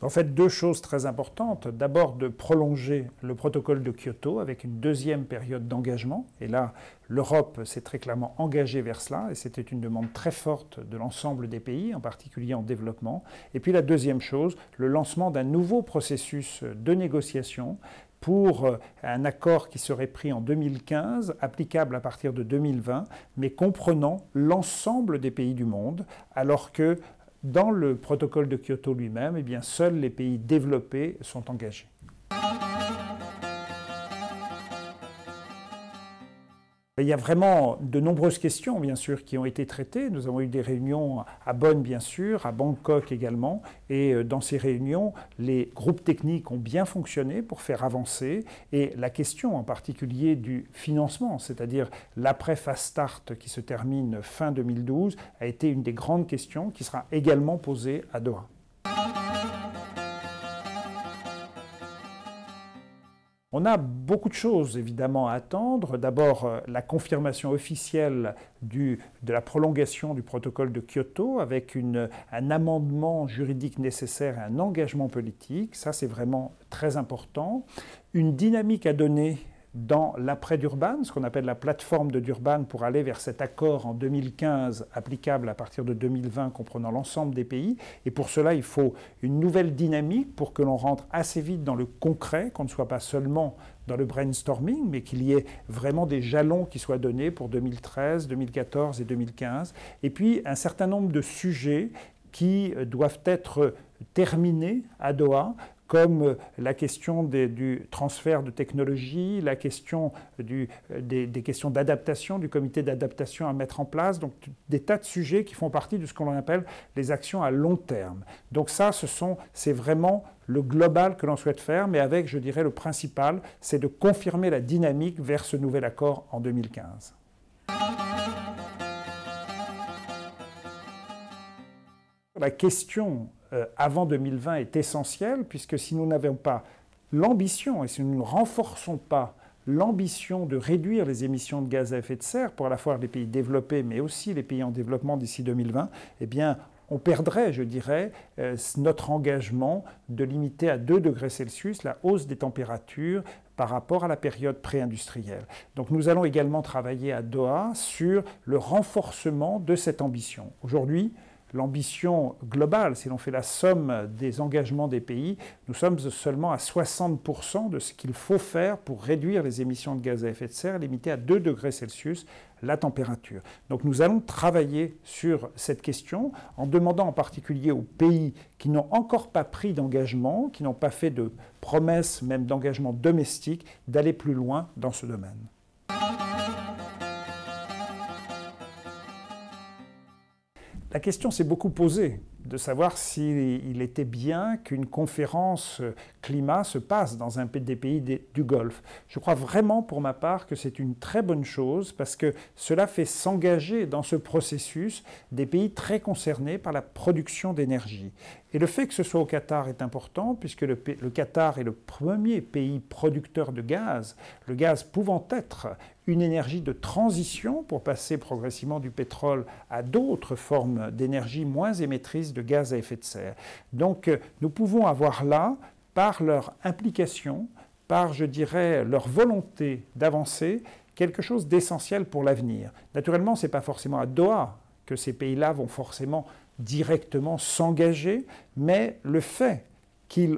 en fait deux choses très importantes. D'abord de prolonger le protocole de Kyoto avec une deuxième période d'engagement. Et là, l'Europe s'est très clairement engagée vers cela et c'était une demande très forte de l'ensemble des pays, en particulier en développement. Et puis la deuxième chose, le lancement d'un nouveau processus de négociation pour un accord qui serait pris en 2015, applicable à partir de 2020, mais comprenant l'ensemble des pays du monde, alors que dans le protocole de Kyoto lui-même, eh bien, seuls les pays développés sont engagés. Il y a vraiment de nombreuses questions, bien sûr, qui ont été traitées. Nous avons eu des réunions à Bonn, bien sûr, à Bangkok également. Et dans ces réunions, les groupes techniques ont bien fonctionné pour faire avancer. Et la question en particulier du financement, c'est-à-dire l'après-Fast Start qui se termine fin 2012, a été une des grandes questions qui sera également posée à Doha. On a beaucoup de choses évidemment à attendre. D'abord, la confirmation officielle de la prolongation du protocole de Kyoto avec un amendement juridique nécessaire et un engagement politique. Ça, c'est vraiment très important. Une dynamique à donner dans l'après-Durban, ce qu'on appelle la plateforme de Durban pour aller vers cet accord en 2015 applicable à partir de 2020 comprenant l'ensemble des pays. Et pour cela, il faut une nouvelle dynamique pour que l'on rentre assez vite dans le concret, qu'on ne soit pas seulement dans le brainstorming, mais qu'il y ait vraiment des jalons qui soient donnés pour 2013, 2014 et 2015. Et puis un certain nombre de sujets qui doivent être terminés à Doha, comme la question du transfert de technologie, la question des questions d'adaptation, du comité d'adaptation à mettre en place, donc des tas de sujets qui font partie de ce qu'on appelle les actions à long terme. Donc ça, c'est vraiment le global que l'on souhaite faire, mais avec, je dirais, le principal, c'est de confirmer la dynamique vers ce nouvel accord en 2015. La question avant 2020 est essentielle, puisque si nous n'avons pas l'ambition, et si nous ne renforçons pas l'ambition de réduire les émissions de gaz à effet de serre pour à la fois les pays développés, mais aussi les pays en développement d'ici 2020, eh bien, on perdrait, je dirais, notre engagement de limiter à 2 degrés Celsius la hausse des températures par rapport à la période pré-industrielle. Donc nous allons également travailler à Doha sur le renforcement de cette ambition. Aujourd'hui, l'ambition globale, si l'on fait la somme des engagements des pays, nous sommes seulement à 60% de ce qu'il faut faire pour réduire les émissions de gaz à effet de serre, limiter à 2 degrés Celsius la température. Donc nous allons travailler sur cette question en demandant en particulier aux pays qui n'ont encore pas pris d'engagement, qui n'ont pas fait de promesses même d'engagement domestique, d'aller plus loin dans ce domaine. La question s'est beaucoup posée de savoir s'il était bien qu'une conférence climat se passe dans un des pays du Golfe. Je crois vraiment pour ma part que c'est une très bonne chose parce que cela fait s'engager dans ce processus des pays très concernés par la production d'énergie. Et le fait que ce soit au Qatar est important puisque le Qatar est le premier pays producteur de gaz, le gaz pouvant être une énergie de transition pour passer progressivement du pétrole à d'autres formes d'énergie moins émettrices de gaz à effet de serre. Donc nous pouvons avoir là, par leur implication, par, je dirais, leur volonté d'avancer, quelque chose d'essentiel pour l'avenir. Naturellement, ce n'est pas forcément à Doha que ces pays-là vont forcément directement s'engager, mais le fait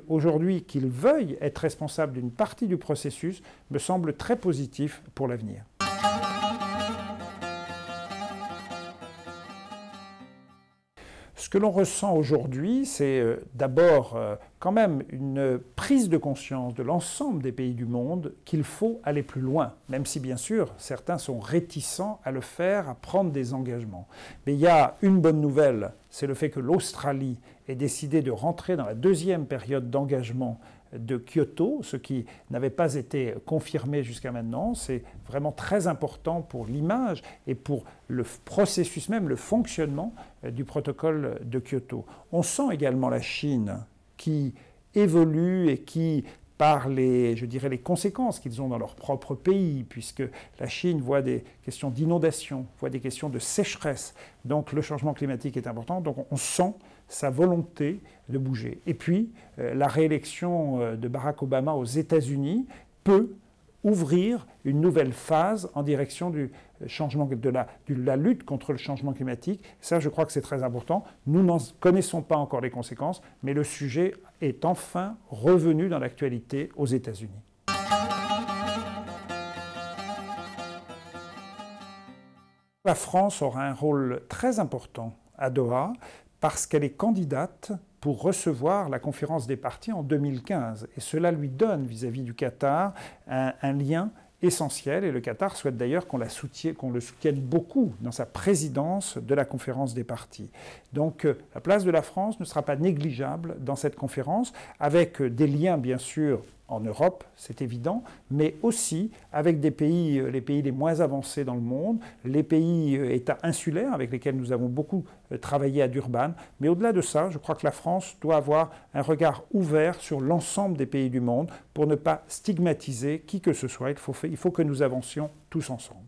aujourd'hui qu'ils veuillent être responsables d'une partie du processus me semble très positif pour l'avenir. Ce que l'on ressent aujourd'hui, c'est d'abord quand même une prise de conscience de l'ensemble des pays du monde qu'il faut aller plus loin, même si bien sûr certains sont réticents à le faire, à prendre des engagements. Mais il y a une bonne nouvelle, c'est le fait que l'Australie ait décidé de rentrer dans la deuxième période d'engagement de Kyoto, ce qui n'avait pas été confirmé jusqu'à maintenant. C'est vraiment très important pour l'image et pour le processus même, le fonctionnement du protocole de Kyoto. On sent également la Chine qui évolue et qui, par les conséquences qu'ils ont dans leur propre pays, puisque la Chine voit des questions d'inondation, voit des questions de sécheresse. Donc le changement climatique est important. Donc on sent sa volonté de bouger. Et puis, la réélection de Barack Obama aux États-Unis peut ouvrir une nouvelle phase en direction du changement, de la lutte contre le changement climatique. Ça, je crois que c'est très important. Nous n'en connaissons pas encore les conséquences, mais le sujet est enfin revenu dans l'actualité aux États-Unis. La France aura un rôle très important à Doha parce qu'elle est candidate pour recevoir la conférence des parties en 2015. Et cela lui donne, vis-à-vis du Qatar, un lien essentiel. Et le Qatar souhaite d'ailleurs qu'on le soutienne beaucoup dans sa présidence de la conférence des parties. Donc la place de la France ne sera pas négligeable dans cette conférence, avec des liens bien sûr en Europe, c'est évident, mais aussi avec des pays, les pays les moins avancés dans le monde, les pays États insulaires avec lesquels nous avons beaucoup travaillé à Durban. Mais au-delà de ça, je crois que la France doit avoir un regard ouvert sur l'ensemble des pays du monde pour ne pas stigmatiser qui que ce soit. Il faut que nous avancions tous ensemble.